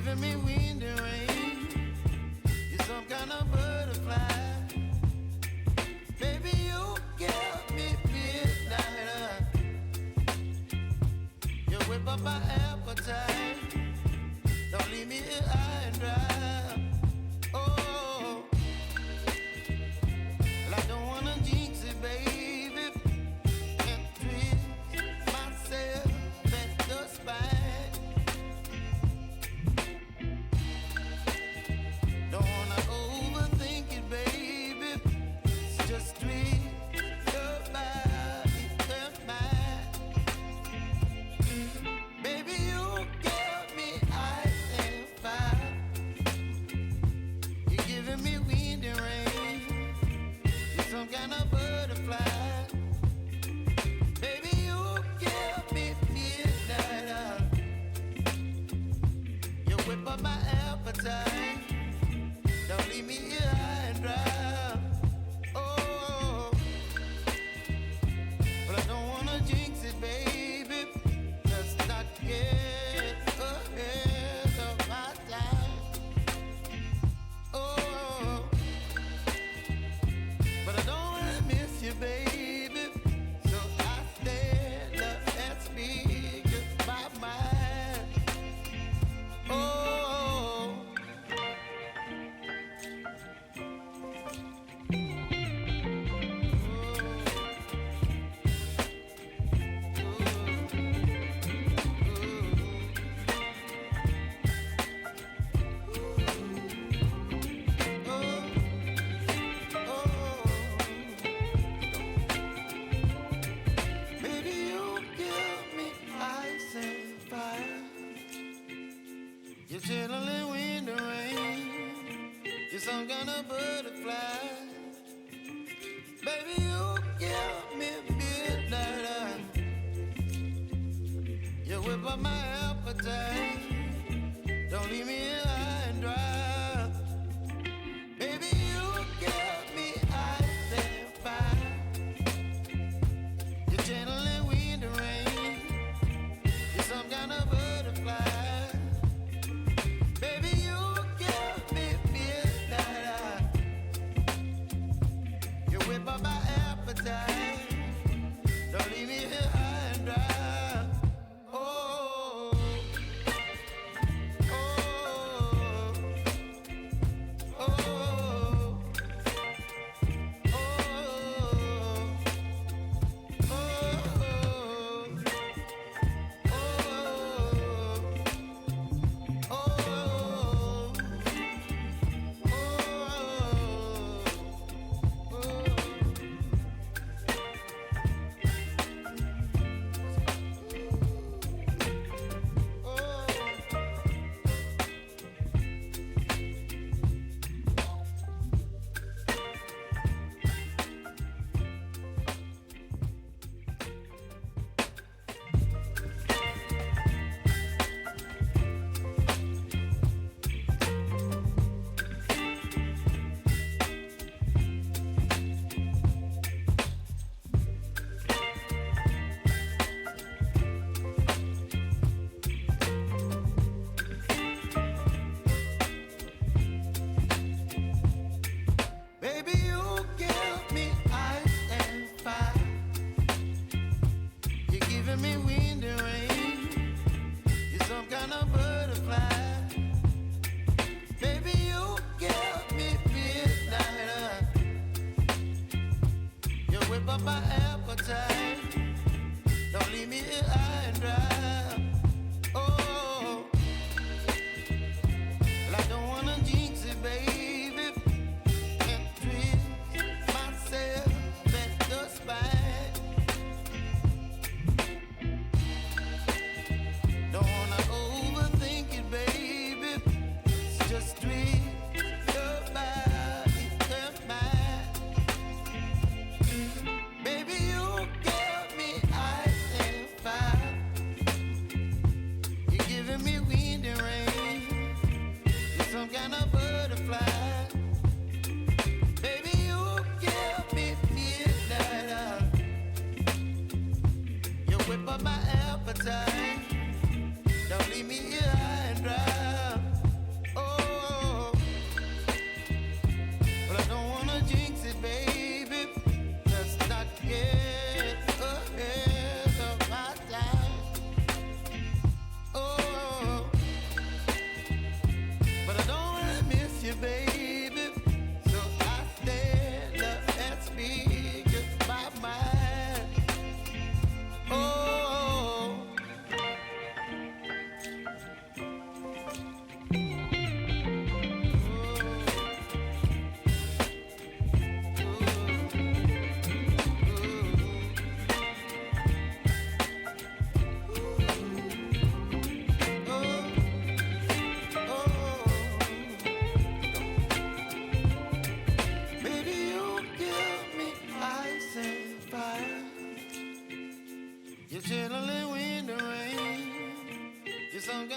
giving me wind and rain. You're some kind of butterfly. Baby, you give me midnight. You whip up my appetite. Don't leave me here high and dry. Oh, well, I don't wanna jinx it, baby, and twist myself at the spine. Don't wanna overthink it, baby. It's just twist your body and mine. Baby, you give me ice and fire. You're giving me wind and rain. You're some kind of butterfly. Baby, you give me midnight. You whip up my appetite. Don't leave me here high and dry. Oh, but I don't wanna jinx it, baby. Let's not get ahead of my time. Oh, but I don't wanna miss you, baby. So I stand up and speak just my mind. Oh. Baby, you give me ice and fire. You're chilling wind and rain. You're some kind of butterfly. Baby, you give me midnight. You whip up my appetite. Don't leave me here high and dry. Baby, you give me ice and fire. You're channeling wind and rain. You're some kind of butterfly. Baby, you give me midnight. You whip up my appetite. Don't leave me here high and dry. Oh.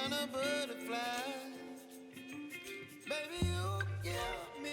kind of butterfly. Baby, you give me